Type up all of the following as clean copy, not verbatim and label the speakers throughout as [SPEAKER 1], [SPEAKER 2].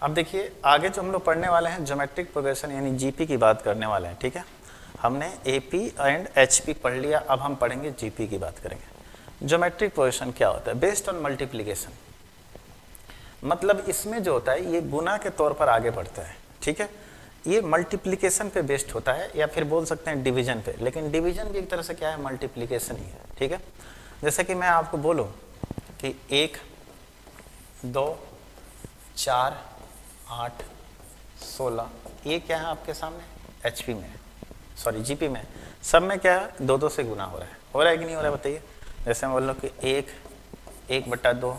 [SPEAKER 1] अब देखिए आगे जो हम लोग पढ़ने वाले हैं ज्योमेट्रिक प्रोग्रेशन यानी जीपी की बात करने वाले हैं, ठीक है। हमने एपी एंड एचपी पढ़ लिया, अब हम पढ़ेंगे जीपी की बात करेंगे। ज्योमेट्रिक प्रोग्रेशन क्या होता है? बेस्ड ऑन मल्टीप्लिकेशन, मतलब इसमें जो होता है ये गुना के तौर पर आगे बढ़ता है, ठीक है। ये मल्टीप्लिकेशन पे बेस्ड होता है या फिर बोल सकते हैं डिवीजन पे, लेकिन डिवीजन भी एक तरह से क्या है, मल्टीप्लिकेशन ही है, ठीक है। जैसे कि मैं आपको बोलूं कि 1 2 4 8 16, ये क्या है आपके सामने एचपी में, सॉरी जीपी में, सब में क्या है 2 2 से गुना हो रहा है कि नहीं हो रहा है बताइए। जैसे मैं बोल रहा हूँ कि 1/2,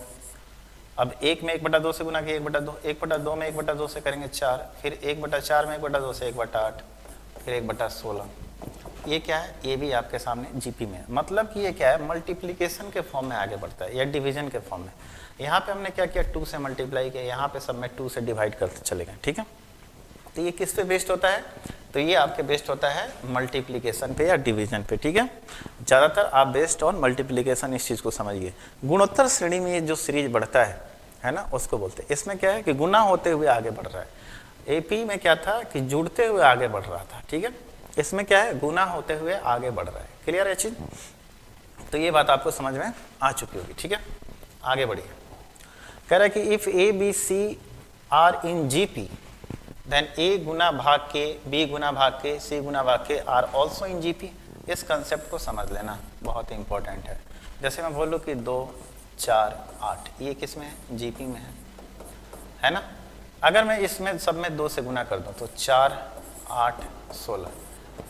[SPEAKER 1] अब 1 में 1/2 से गुना किया 1/2, 1/2 में 1/2 से करेंगे 4, फिर 1/4 में 1/2 से 1/8, फिर 1/16, ये क्या है, ये भी आपके सामने जीपी में है। मतलब कि ये क्या है, मल्टीप्लिकेशन के फॉर्म में आगे बढ़ता है या डिवीजन के फॉर्म में। यहाँ पे हमने क्या किया, 2 से मल्टीप्लाई किया, यहाँ पे सब में 2 से डिवाइड करते चले गए, ठीक है। तो ये किस पे बेस्ड होता है, तो ये आपके बेस्ड होता है मल्टीप्लिकेशन पे या डिवीजन पे, ठीक है। ज़्यादातर आप बेस्ड ऑन मल्टीप्लिकेशन इस चीज़ को समझिए। गुणोत्तर श्रेणी में ये जो सीरीज बढ़ता है ना, उसको बोलते हैं। इसमें क्या है कि गुना होते हुए आगे बढ़ रहा है। एपी में क्या था कि जुड़ते हुए आगे बढ़ रहा था, ठीक है। इसमें क्या है, गुना होते हुए आगे बढ़ रहा है। क्लियर है चीज? तो ये बात आपको समझ में आ चुकी होगी, ठीक है। आगे बढ़िए। कह रहा है कि if A B C are in GP then A गुना भाग के, बी गुना भाग के, सी गुना भाग के आर ऑल्सो इन जीपी। इस कंसेप्ट को समझ लेना, बहुत इंपॉर्टेंट है। जैसे मैं बोलूँ कि 2 4 8, ये किस में है, जीपी में है ना। अगर मैं इसमें सब में 2 से गुना कर दूं तो 4 8 16,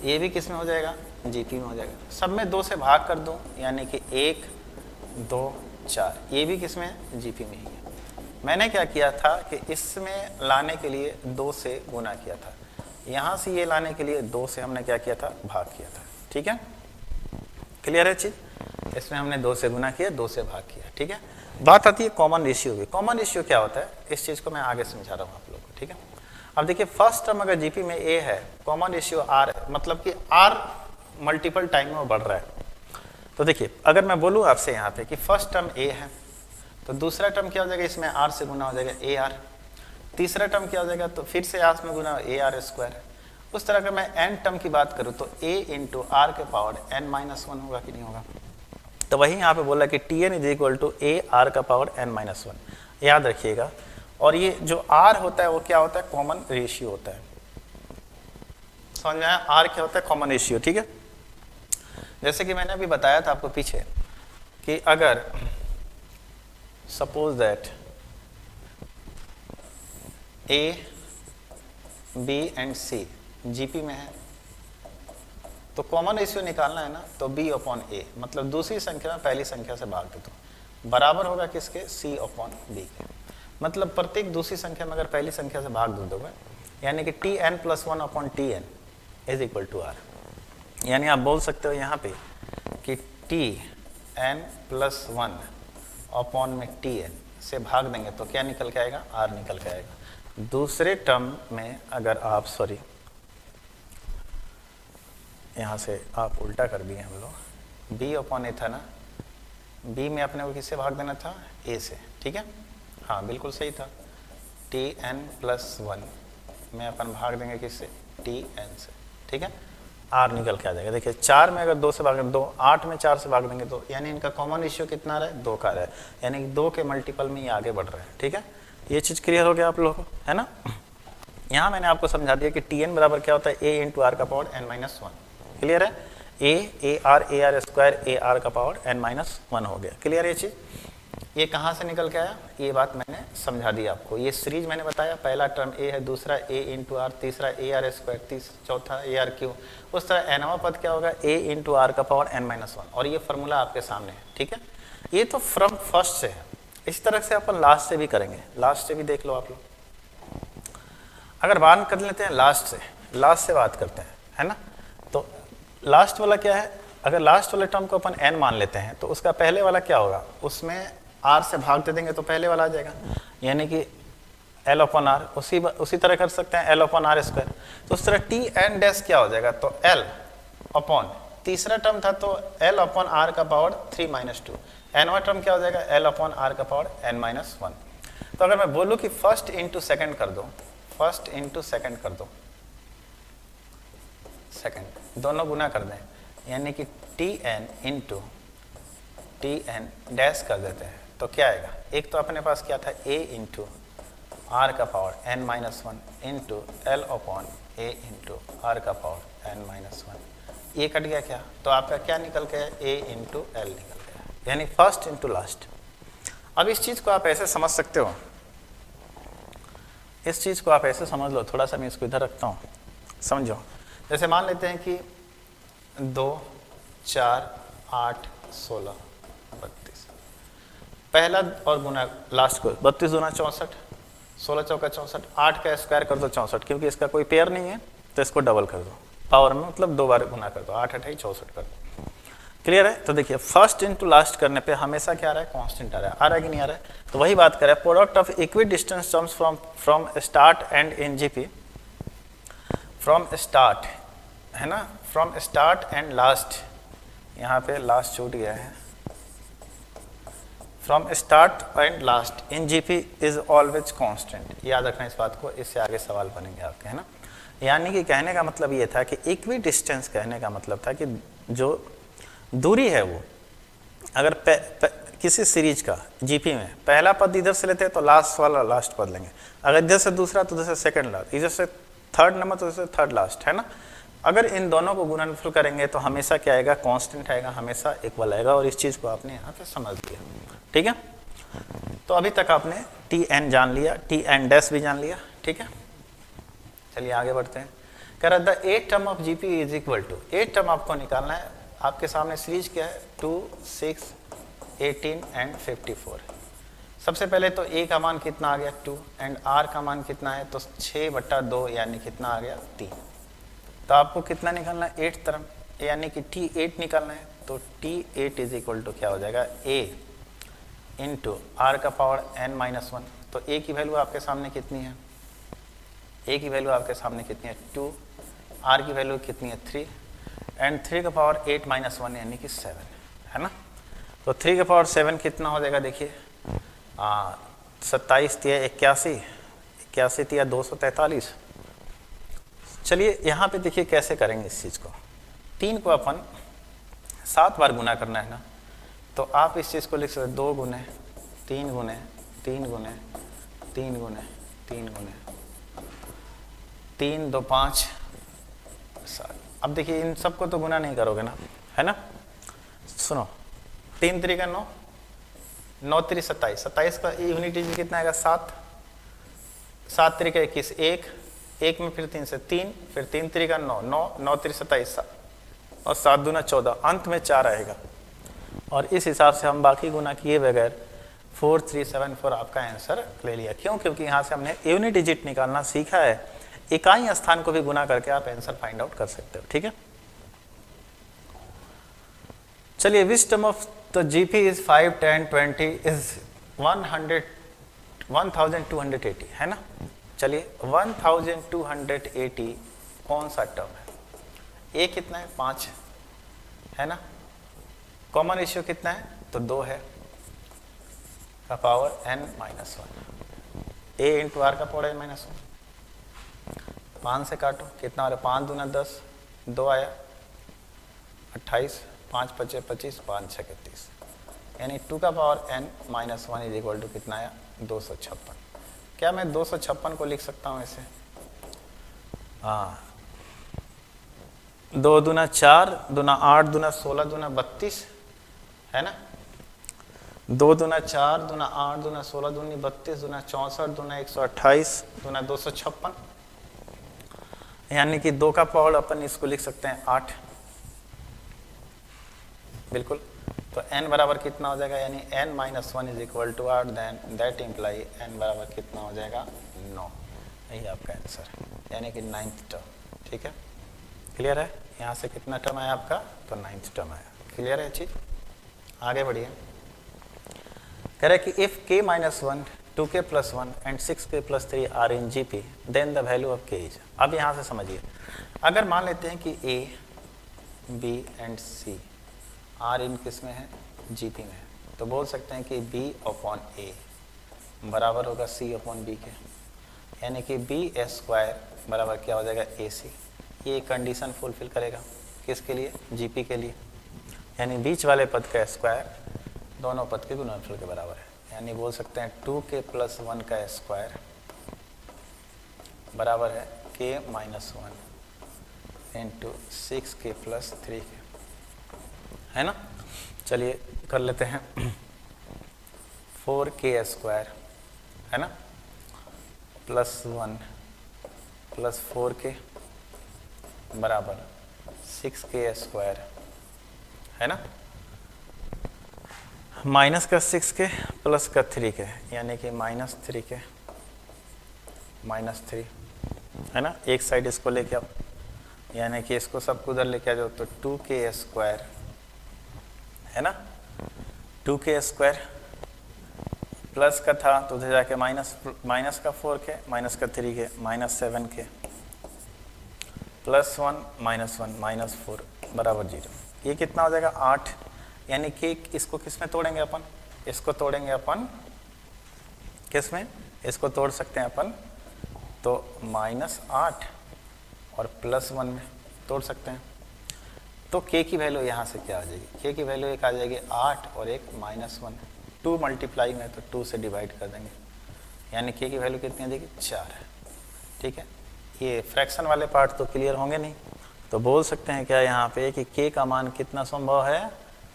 [SPEAKER 1] ये भी किस में हो जाएगा, जीपी में हो जाएगा। सब में 2 से भाग कर दूं यानी कि 1 2 4, ये भी किस में है, जीपी में ही है। मैंने क्या किया था कि इसमें लाने के लिए 2 से गुना किया था, यहाँ से ये लाने के लिए 2 से हमने क्या किया था, भाग किया था, ठीक है। क्लियर है चीज? इसमें हमने 2 से गुना किया, 2 से भाग किया, ठीक है। बात आती है कॉमन रेशियो की। कॉमन रेशियो क्या होता है, इस चीज को मैं आगे समझा रहा हूँ आप लोगों को, ठीक है। अब देखिए फर्स्ट टर्म अगर जीपी में ए है, कॉमन रेशियो आर है, मतलब कि आर मल्टीपल टाइम में वो बढ़ रहा है। तो देखिए अगर मैं बोलूँ आपसे यहाँ पे कि फर्स्ट टर्म ए है, तो दूसरा टर्म क्या हो जाएगा, इसमें आर से गुना हो जाएगा ए आर। तीसरा टर्म क्या हो जाएगा, तो फिर से आर में गुना ए आर स्क्वायर। उस तरह अगर मैं एन टर्म की बात करूँ तो ए इंटू आर के पावर n-1 होगा कि नहीं होगा। तो वही यहाँ पे बोला कि T N is equal to A R का पावर n-1, याद रखिएगा। और ये जो आर होता है वो क्या होता है, कॉमन रेशियो होता है। समझ में आया, आर क्या होता है, कॉमन रेशियो, ठीक है। जैसे कि मैंने अभी बताया था आपको पीछे कि अगर suppose that A B and C GP में है, तो कॉमन रेशियो निकालना है ना, तो बी अपॉन ए, मतलब दूसरी संख्या में पहली संख्या से भाग दे दो, बराबर होगा किसके, सी अपॉन बी के। मतलब प्रत्येक दूसरी संख्या में अगर पहली संख्या से भाग दे दोगे, यानी कि T N plus 1 upon T N is equal to R. यानी आप बोल सकते हो यहाँ पे कि टी एन प्लस 1 अपॉन में टी एन से भाग देंगे तो क्या निकल के आएगा, आर निकल के आएगा। दूसरे टर्म में अगर आप, सॉरी यहाँ से आप उल्टा कर दिए हम लोग, बी अपॉन ए था ना, बी में अपने को किससे भाग देना था, ए से, ठीक है। हाँ बिल्कुल सही था, टी एन प्लस 1 में अपन भाग देंगे किससे, टी एन से, ठीक है। आर निकल के आ जाएगा। देखिए 4 में अगर 2 से भाग देंगे 2, 8 में 4 से भाग देंगे 2, यानी इनका कॉमन रेशियो कितना रहा है, 2 का रहा है, यानी 2 के मल्टीपल में ये आगे बढ़ रहा है, ठीक है। ये चीज़ क्लियर हो गया आप लोगों को, है ना। यहाँ मैंने आपको समझा दिया कि टी एन बराबर क्या होता है, ए इंटू आर का पावर n-1। क्लियर है, ए आर स्क्वायर ए आर का पावर n-1 हो गया। क्लियर है ये चीज़? ये कहाँ से निकल के आया, ये बात मैंने समझा दी आपको। ये सीरीज मैंने बताया, पहला टर्म ए है, दूसरा ए इंटू आर, तीसरा ए आर स्क्वायर, चौथा ए आर क्यू। उस तरह एनवा पद क्या होगा, ए इंटू आर का पावर n-1, और ये फॉर्मूला आपके सामने है, ठीक है। ये तो फ्रॉम फर्स्ट से है, इस तरह से अपन लास्ट से भी करेंगे, लास्ट से भी देख लो आप लोग। अगर बात कर लेते हैं लास्ट से बात करते हैं, है ना। तो लास्ट वाला क्या है, अगर लास्ट वाले टर्म को अपन n मान लेते हैं तो उसका पहले वाला क्या होगा, उसमें r से भाग दे देंगे तो पहले वाला आ जाएगा, यानी कि l अपॉन आर। उसी तरह कर सकते हैं l अपॉन आर स्क्वायर। तो उस तरह टी एन डैश क्या हो जाएगा, तो l अपॉन, तीसरा टर्म था तो l अपॉन आर का पावर 3-2, एनवा टर्म क्या हो जाएगा, l अपॉन आर का पावर n-1। तो अगर मैं बोलूँ कि फर्स्ट इंटू सेकेंड कर दो, फर्स्ट इंटू सेकेंड कर दो, सेकेंड दोनों गुना कर दें, यानी कि T N into T N dash कर देते हैं, तो क्या आएगा? एक तो अपने पास क्या था, ए इंटू आर का power N minus one into L upon A into R का पावर एन माइनस वन, ये कट गया क्या? तो आपका क्या निकल गया? ए इंटू एल निकल गया, यानी फर्स्ट इंटू लास्ट। अब इस चीज़ को आप ऐसे समझ सकते हो, इस चीज़ को आप ऐसे समझ लो, थोड़ा सा मैं इसको इधर रखता हूँ, समझो। जैसे मान लेते हैं कि 2 4 8 16 32, पहला और गुना लास्ट को, 32 दूना 64, 16 चौका 64, 8 का स्क्वायर कर दो 64, क्योंकि इसका कोई पेयर नहीं है तो इसको डबल कर दो, पावर में मतलब 2 बार गुना कर दो, 8 8 64 कर दो। क्लियर है? तो देखिए फर्स्ट इंटू लास्ट करने पे हमेशा क्या आ रहा है? कांस्टेंट आ रहा है कि नहीं आ रहा है? तो वही बात करें, product of equi distance terms from start and in GP, from start है ना, फ्रॉम स्टार्ट एंड लास्ट, यहाँ पे लास्ट छूट गया है, from start and last in GP is always constant. याद रखना इस बात को, इससे आगे सवाल बनेंगे आपके, है ना। यानी कि कहने का मतलब ये था कि इक्वी डिस्टेंस, कहने का मतलब था कि जो दूरी है वो अगर किसी सीरीज का जीपी में पहला पद इधर से लेते हैं तो लास्ट वाला लास्ट पद लेंगे, अगर इधर से दूसरा तो इधर से सेकंड लास्ट, इधर से थर्ड नंबर तो इधर से थर्ड लास्ट, है ना। अगर इन दोनों को गुणनफल करेंगे तो हमेशा क्या आएगा? कांस्टेंट आएगा, हमेशा इक्वल आएगा, और इस चीज़ को आपने यहाँ पे समझ लिया, ठीक है। तो अभी तक आपने टी एन जान लिया, टी एन डैश भी जान लिया, ठीक है। चलिए आगे बढ़ते हैं। कह रहा the eight term of GP is equal to, eight term आपको निकालना है। आपके सामने सीरीज क्या है? 2 6 18 एंड 54। सबसे पहले तो ए का मान कितना आ गया? 2, एंड आर का मान कितना है? तो 6/2, यानी कितना आ गया? 3। तो आपको कितना निकालना है? 8 टर्म, यानी कि T8 निकालना है। तो T8 इज इक्वल टू क्या हो जाएगा? A इंटू आर का पावर n-1। तो A की वैल्यू आपके सामने कितनी है? A की वैल्यू आपके सामने कितनी है? 2, R की वैल्यू कितनी है? 3, एंड 3 का पावर 8-1 यानी कि 7, है ना। तो 3 का पावर 7 कितना हो जाएगा? देखिए 27 तिया 81, 81 तिया 243। चलिए यहाँ पे देखिए कैसे करेंगे इस चीज़ को। 3 को अपन 7 बार गुना करना है ना, तो आप इस चीज़ को लिख सकते 2 गुने 3 गुने 3 गुने 3 गुने 3 गुने 3 2 5 7। अब देखिए इन सबको तो गुना नहीं करोगे ना, है ना। सुनो, 3 3 का 9, 9 3 27, 27 का यूनिट डिजिट कितना आएगा? 7, 7 3 का 21, 1 में फिर 3 से 3, फिर 3 3 का 9, 9 9 3 27, और 7 दूना 14, अंत में 4 आएगा। और इस हिसाब से हम बाकी गुना किए बगैर 4374 आपका आंसर ले लिया। क्यों? क्योंकि यहाँ से हमने यूनिट डिजिट निकालना सीखा है। इकाई स्थान को भी गुना करके आप आंसर फाइंड आउट कर सकते हो, ठीक है। चलिए, which term of the GP is 5 10 20 is 1280, है ना। चलिए 1280 कौन सा टर्म है? ए कितना है? 5, है ना। कॉमन रेशियो कितना है? तो 2 है, का power n-1, A into R का पावर n-1। 5 से काटो, कितना आ रहा है? 5 दूना 10, 2 आया 28, 5 5 25, 5 6 30, यानी 2 का power n-1 is equal to कितना आया? 256। क्या मैं 256 को लिख सकता हूँ ऐसे? हाँ, 2 दूना 4, दूना 8, दूना 16, दूना 32, है ना। 2 दूना 4, दूना 8, दूना 16, दूनी 32, दूना 64, दूना 128, दूना 256, यानी कि 2 का पावर अपन इसको लिख सकते हैं 8, बिल्कुल। तो n बराबर कितना हो जाएगा? यानी n-1 is equal to 8, then that imply n बराबर कितना हो जाएगा? 9। यही आपका आंसर है, यानी कि 9th टर्म, ठीक है। क्लियर है? यहाँ से कितना टर्म आया आपका? तो 9th टर्म आया। क्लियर है चीज? आगे बढ़िए। कह रहे कि if k-1 2k+1 and 6k+3 are in GP, then the value of k is. अब यहाँ से समझिए, अगर मान लेते हैं कि a, b and c are in किस में है? जीपी में है, तो बोल सकते हैं कि b/a बराबर होगा सी अपॉन बी के, यानी कि बी स्क्वायर बराबर क्या हो जाएगा ए सी। ये कंडीशन फुलफिल करेगा किसके लिए, जीपी के लिए, यानी बीच वाले पद का स्क्वायर दोनों पद के गुणनफल के बराबर है। यानी बोल सकते हैं 2k + 1 का स्क्वायर बराबर है k - 1 इंटू 6k + 3k, है ना। चलिए कर लेते हैं 4k स्क्वायर, है ना, +1 + 4k बराबर 6k स्क्वायर, है ना, माइनस का 6k प्लस का 3k, यानी कि -3k -3, है ना। एक साइड इसको लेके आओ, यानी कि इसको सबको उधर लेके आ जाओ तो 2k स्क्वायर, है ना, 2k स्क्वायर प्लस का था तो उधर जाके माइनस का 4k माइनस का 3k -7k +1 -1 -4 बराबर 0। ये कितना हो जाएगा 8, यानी कि इसको किस में तोड़ेंगे अपन, इसको तोड़ेंगे अपन किस में, इसको तोड़ सकते हैं अपन तो -8 और +1 में तोड़ सकते हैं। तो k की वैल्यू यहाँ से क्या आ जाएगी, k की वैल्यू एक आ जाएगी 8 और एक -1, 2 मल्टीप्लाई में तो 2 से डिवाइड कर देंगे, यानी k की वैल्यू कितनी आ जाएगी 4 है। ठीक है, ये फ्रैक्शन वाले पार्ट तो क्लियर होंगे नहीं, तो बोल सकते हैं क्या यहाँ पे कि k का मान कितना संभव है,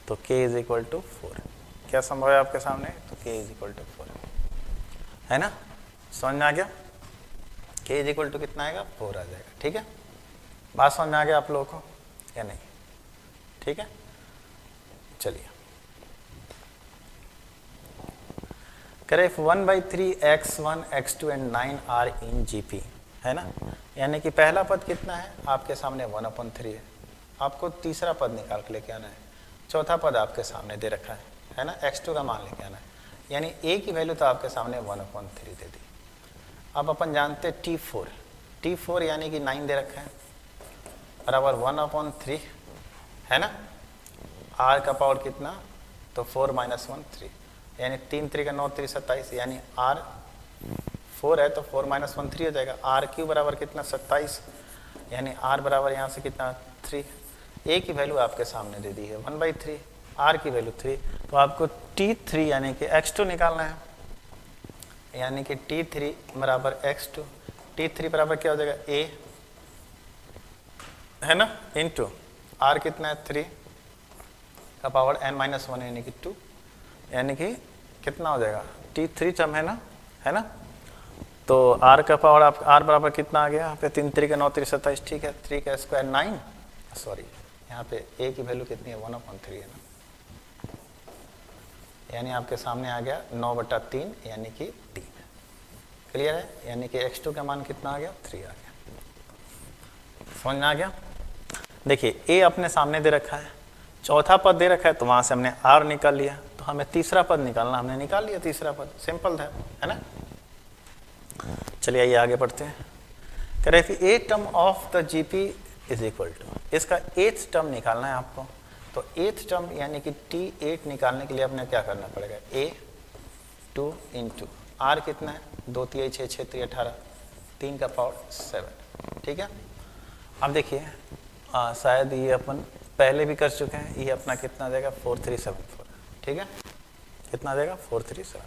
[SPEAKER 1] तो k = 4। क्या संभव है आपके सामने, तो k = 4, है ना, समझ में आ गया। k = कितना आएगा 4 आ जाएगा। ठीक है, बात समझ में आ गया आप लोगों को या नहीं, ठीक है। चलिए करें 1/3 x1 x2 and 9 are in GP, है ना, यानी कि पहला पद कितना है आपके सामने 1/3 है, आपको तीसरा पद निकाल के लेके आना है, चौथा पद आपके सामने दे रखा है ना, x2 का मान लेके आना है, यानी a की वैल्यू तो आपके सामने 1/3 दे दी। अब अपन जानते हैं t4 यानी कि 9 दे रखा है बराबर 1/3, है ना, r का पावर कितना तो 4 - 1 3, यानी 3 3 का 9 3 27, यानी r 4 है तो 4 - 1 3 हो जाएगा। r³ बराबर कितना 27, यानी r बराबर यहाँ से कितना 3। a की वैल्यू आपके सामने दे दी है 1/3, r की वैल्यू 3, तो आपको t3 यानी कि x2 निकालना है, यानी कि t3 बराबर x2, t3 बराबर क्या हो जाएगा a, है ना, इंटू r कितना है 3 का पावर n - 1 यानी कि 2, यानी कि कितना हो जाएगा t3 टर्म, है ना, तो r का पावर आप r बराबर कितना आ गया यहाँ पे 3 3 का 9 3 27, ठीक है, 3 का स्क्वायर 9, सॉरी यहाँ पे a की वैल्यू कितनी है 1/3 है ना, यानी आपके सामने आ गया 9/3 यानी कि 3। क्लियर है, यानी कि x2 का मान कितना आ गया 3 आ गया। समझ में आ गया। देखिए a अपने सामने दे रखा है, चौथा पद दे रखा है तो वहां से हमने r निकाल लिया, तो हमें तीसरा पद निकालना, हमने निकाल लिया तीसरा पद, सिंपल था, है ना। चलिए आइए आगे बढ़ते हैं। करें फिर a term of the GP = इसका 8th टर्म निकालना है आपको, तो 8th टर्म यानी कि t8 निकालने के लिए अपने क्या करना पड़ेगा, a2 इंटू r कितना है 2 3 6 6 3 18, 3 का पावर 7। ठीक है, अब देखिए शायद ये अपन पहले भी कर चुके हैं, ये अपना कितना देगा 4374, ठीक है, कितना देगा 437।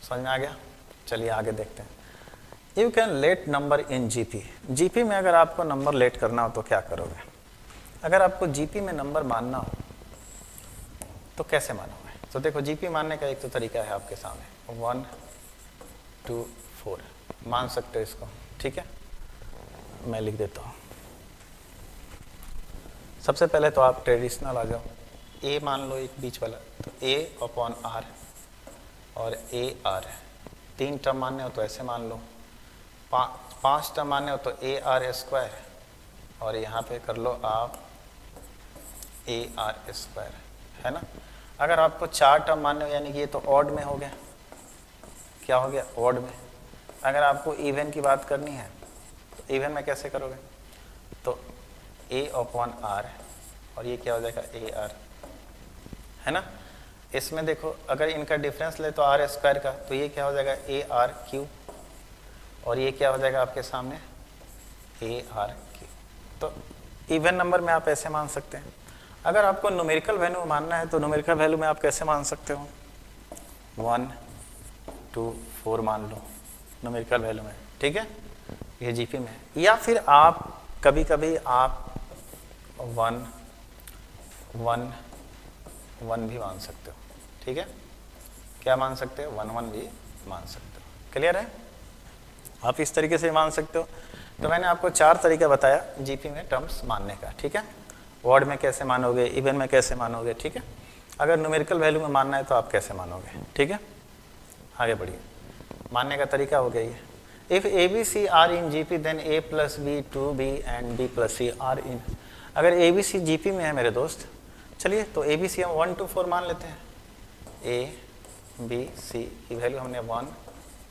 [SPEAKER 1] समझ में आ गया। चलिए आगे देखते हैं। You can let number in GP में अगर आपको नंबर लेट करना हो तो क्या करोगे, अगर आपको जीपी में नंबर मानना हो तो कैसे मानोगे, तो देखो जीपी मानने का एक तो तरीका है आपके सामने 1 2 4 मान सकते हो इसको, ठीक है, मैं लिख देता हूँ। सबसे पहले तो आप ट्रेडिशनल आ जाओ, a मान लो एक बीच वाला, तो a/r और ar, 3 टर्म मानने हो तो ऐसे मान लो, 5 टर्म मानने हो तो ar², और यहाँ पे कर लो आप ar², है ना। अगर आपको 4 टर्म मानने हो यानी कि ये तो ऑड में हो गया, क्या हो गया ऑड में। अगर आपको इवन की बात करनी है तो इवन में कैसे करोगे, तो a/r और ये क्या हो जाएगा ar, है ना। इसमें देखो अगर इनका डिफरेंस ले तो आर स्क्वायर का, तो ये क्या हो जाएगा ए आर क्यू, और ये क्या हो जाएगा आपके सामने ए आर क्यू। तो इवन नंबर में आप ऐसे मान सकते हैं। अगर आपको न्यूमेरिकल वैल्यू मानना है तो न्यूमेरिकल वैल्यू में आप कैसे मान सकते हो, 1 2 4 मान लो न्यूमेरिकल वैल्यू में, ठीक है, ये जीपी में। या फिर आप कभी कभी आप 1 1 1 भी मान सकते हो, ठीक है, क्या मान सकते हो, 1 1 भी मान सकते हो। क्लियर है, आप इस तरीके से मान सकते हो। तो मैंने आपको 4 तरीका बताया जीपी में टर्म्स मानने का, ठीक है। वर्ड में कैसे मानोगे, इवन में कैसे मानोगे, ठीक है। अगर न्यूमेरिकल वैल्यू में मानना है तो आप कैसे मानोगे, ठीक है। आगे बढ़िए, मानने का तरीका हो गया ये। If A B C are in GP then A plus B two B and B plus C are in. अगर ए बी सी जीपी में है मेरे दोस्त, चलिए तो ए बी सी हम 1 2 4 मान लेते हैं। ए बी सी की वैल्यू हमने 1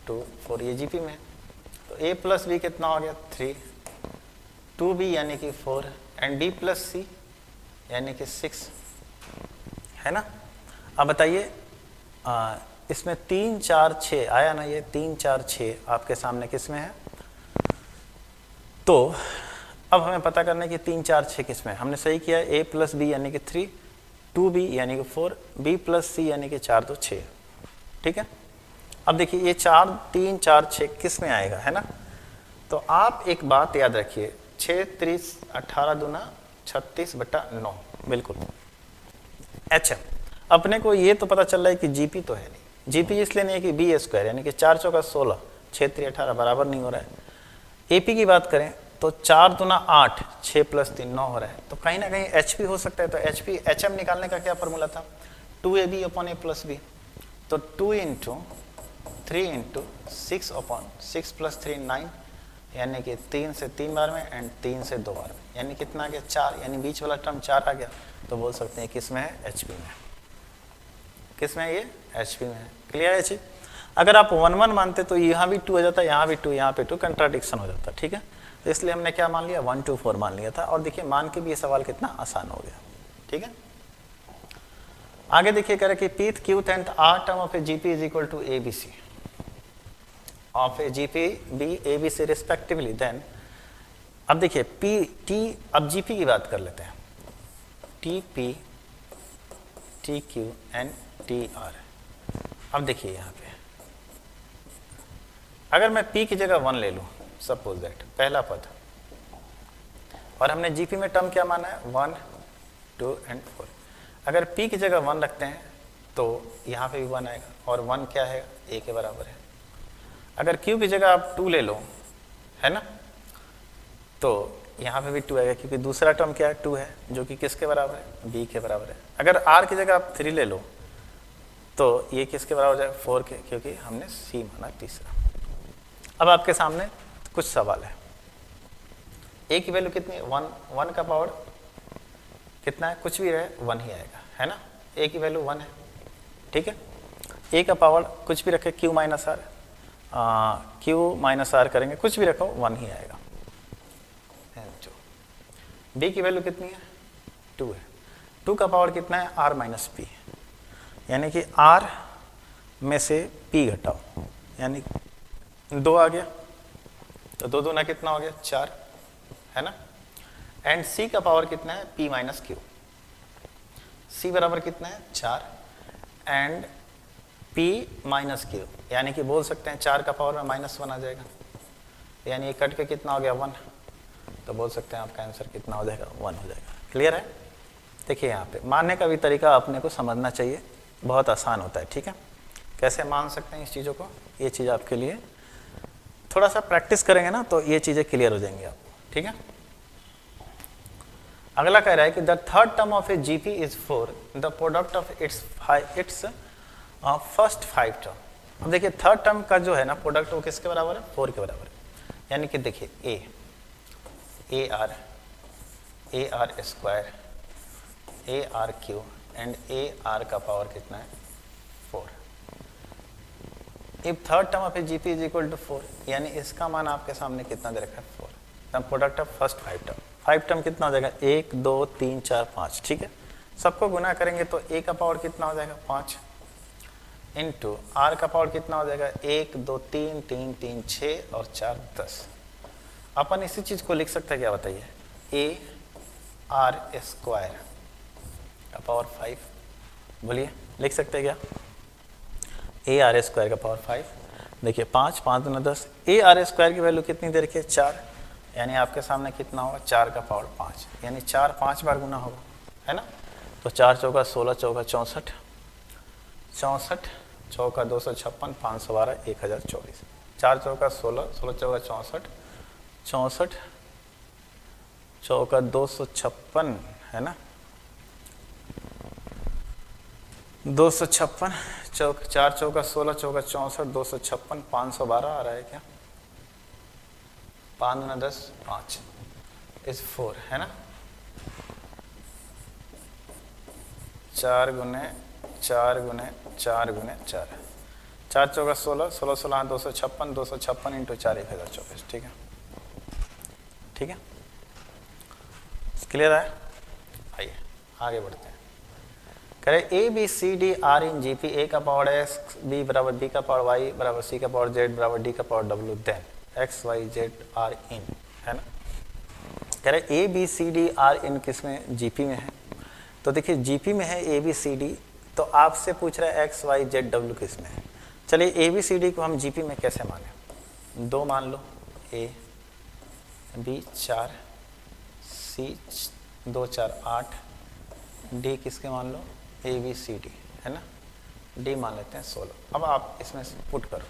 [SPEAKER 1] 2 4 ये जीपी में है। तो ए प्लस बी कितना हो गया 3, 2b यानी कि 4 एंड b प्लस सी यानी कि 6, है ना। अब बताइए इसमें 3 4 6 आया ना, ये 3 4 6 आपके सामने किस में है। तो अब हमें पता करना है कि 3 4 6 किस में है। हमने सही किया है, a प्लस बी यानी कि 3, 2b यानी कि 4, b प्लस सी यानी कि 4 2 6, ठीक है। अब देखिए ये 4 3 4 6 किस में आएगा, है ना। तो आप एक बात याद रखिए, 6 30 18 दूना 36/9 बिल्कुल। अच्छा, अपने को ये तो पता चल रहा है कि जीपी तो है नहीं, जीपी इसलिए नहीं है कि बी स्क्वायर यानी कि 4 चौका 16 6 3 18 बराबर नहीं हो रहा है। एपी की बात करें तो 4 दूना 8 6 प्लस 3 9 हो रहा है। तो कहीं ना कहीं एचपी हो सकता है। तो एचपी एचएम निकालने का क्या फॉर्मूला था, 2ab upon a plus B. तो 2 × 3 × 6 अपॉन 6 प्लस 3 9, यानी कि 3 से 3 बार में एंड 3 से 2 बार में, यानी कितना आ गया 4, यानी बीच वाला टर्म 4 आ गया। तो बोल सकते हैं किस में है, एचपी में। किस में है ये, एचपी में है। क्लियर है चीज। अगर आप 1 1 मानते तो यहाँ भी 2 आ जाता, यहाँ भी 2, यहाँ पे 2, कंट्राडिक्शन हो जाता, ठीक है। तो इसलिए हमने क्या मान लिया, 1 2 4 मान लिया था। और देखिए मान के भी ये सवाल कितना आसान हो गया, ठीक है। आगे देखिए कह रहे कि pth qth and R term of A GP is equal to A B C of A GP B A B C respectively. Then अब देखिए पी टी, अब जीपी की बात कर लेते हैं, T P T Q and T R. अब देखिए यहाँ पे अगर मैं p की जगह 1 ले लूँ, सपोज दैट पहला पद, और हमने जीपी में टर्म क्या माना है 1 2 एंड 4। अगर p की जगह 1 रखते हैं तो यहाँ पे भी 1 आएगा, और 1 क्या है a के बराबर है। अगर q की जगह आप 2 ले लो, है ना, तो यहाँ पे भी 2 आएगा, क्योंकि दूसरा टर्म क्या है 2 है, जो कि किसके बराबर है, b के बराबर है। अगर r की जगह आप 3 ले लो तो ये किसके बराबर हो जाएगा 4 के, क्योंकि हमने c माना तीसरा। अब आपके सामने कुछ सवाल है। a की वैल्यू कितनी है 1, 1 का पावर कितना है, कुछ भी रहे 1 ही आएगा, है ना। a की वैल्यू 1 है, ठीक है। a का पावर कुछ भी रखे q minus R, q minus R करेंगे, कुछ भी रखो 1 ही आएगा। b की वैल्यू कितनी है 2 है, 2 का पावर कितना है r माइनस पी, यानी कि r में से p घटाओ, यानी 2 आ गया। तो 2 दूना कितना हो गया 4, है ना। एंड c का पावर कितना है p माइनस क्यू, c बराबर कितना है 4 एंड p माइनस क्यू, यानी कि बोल सकते हैं 4 का पावर में -1 आ जाएगा, यानी ये कट के कितना हो गया 1। तो बोल सकते हैं आपका आंसर कितना हो जाएगा 1 हो जाएगा। क्लियर है। देखिए यहाँ पे मानने का भी तरीका अपने को समझना चाहिए, बहुत आसान होता है, ठीक है। कैसे मान सकते हैं इस चीज़ों को, ये चीज़ आपके लिए थोड़ा सा प्रैक्टिस करेंगे ना तो ये चीज़ें क्लियर हो जाएंगी आपको, ठीक है। अगला कह रहा है कि the third term of A GP is 4, the product of its first 5 term. अब देखिए थर्ड टर्म का जो है ना प्रोडक्ट वो किसके बराबर है 4 के बराबर है। यानी कि देखिए A R square A R cube and A R का पावर कितना है 4। If third term of A GP is equal to 4, यानी इसका मान आपके सामने कितना दे रखा है 4। The product of first 5 term, 5 term कितना हो जाएगा 1 2 3 4 5, ठीक है। सबको गुना करेंगे तो a का पावर कितना हो जाएगा 5 इंटू r का पावर कितना हो जाएगा 1 2 3 3 3 6 और 4 10। अपन इसी चीज को लिख सकते हैं क्या बताइए, a r स्क्वायर का पावर 5, बोलिए लिख सकते हैं क्या, a r स्क्वायर का पावर 5। देखिए 5 5 दूना 10, a r स्क्वायर की वैल्यू कितनी दे रखी है 4, यानी आपके सामने कितना होगा 4 का पावर 5, यानी 4 5 बार गुना होगा, है ना। तो 4 चौका 16 चौका 64, 64 चौका 256, 512 1024, 4 चौका 16, 16 चौका 64, 64 चौका 256, है ना, 256 चौक 4 चौका 16 चौका 64 256 512 आ रहा है क्या, 5 दूना 10 5 इज 4, है ना। 4 गुने 4 गुने 4 गुने 4, 4 चौका 16 16 16 256 256 इंटू 4 1024, ठीक है, ठीक है, क्लियर है। आइए आगे बढ़ते हैं। करें A B C D are in G P, A का पावर एक्स, बी बराबर बी का पावर वाई बराबर सी का पावर जेड बराबर डी का power W, then X Y Z are in, है ना। कह रहे A B C D are in किस में, जीपी में है। तो देखिए जीपी में है ए बी सी डी, तो आपसे पूछ रहा है एक्स वाई जेड डब्ल्यू किस में है। चलिए ए बी सी डी को हम जीपी में कैसे माने, 2 मान लो, ए बी 4, सी 2 4 8, डी किसके मान लो ए बी सी डी, है ना, डी मान लेते हैं 16। अब आप इसमें से पुट करो,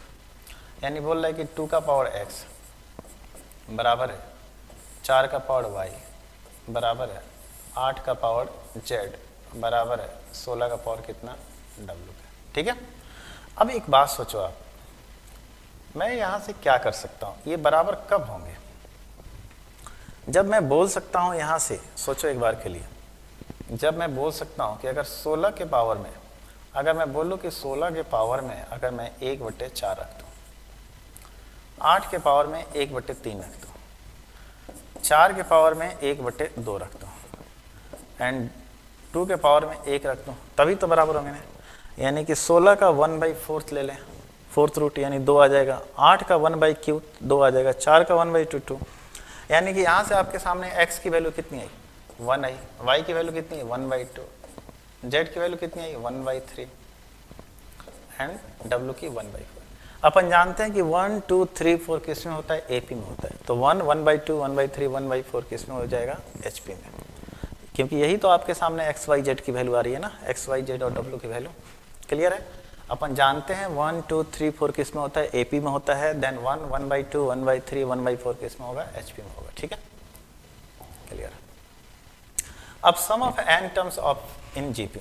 [SPEAKER 1] यानी बोल रहा है कि 2 का पावर x बराबर है 4 का पावर y बराबर है 8 का पावर z बराबर है 16 का पावर कितना w का, ठीक है। अब एक बात सोचो आप, मैं यहाँ से क्या कर सकता हूँ, ये बराबर कब होंगे, जब मैं बोल सकता हूँ यहाँ से, सोचो एक बार के लिए, जब मैं बोल सकता हूँ कि अगर 16 के पावर में, अगर मैं बोलूँ कि 16 के पावर में अगर मैं 1/4 रख दूँ, 8 के पावर में 1/3 रख दूँ, 4 के पावर में 1/2 रख दूँ, एंड 2 के पावर में 1 रख दूँ, तभी तो बराबर होंगे ना। यानी कि 16 का 1/4 ले लें, 4th रूट यानी 2 आ जाएगा, 8 का 1/3 2 आ जाएगा, 4 का 1/2 2, यानी कि यहाँ से आपके सामने x की वैल्यू कितनी आई 1 आई, y की वैल्यू कितनी है 1/2, z की वैल्यू कितनी आई 1/3 एंड w की 1/4। अपन जानते हैं कि 1 2 3 4 किस में होता है, AP में होता है, तो 1 1/2 1/3 1/4 किस में हो जाएगा, HP में, क्योंकि यही तो आपके सामने x y z की वैल्यू आ रही है ना, x y z और w की वैल्यू, क्लियर है। अपन जानते हैं 1 2 3 4 किस में होता है, AP में होता है, देन 1 1/2 1/3 1/4 किस में होगा, HP में होगा, ठीक है, क्लियर। अब sum of n terms of in GP,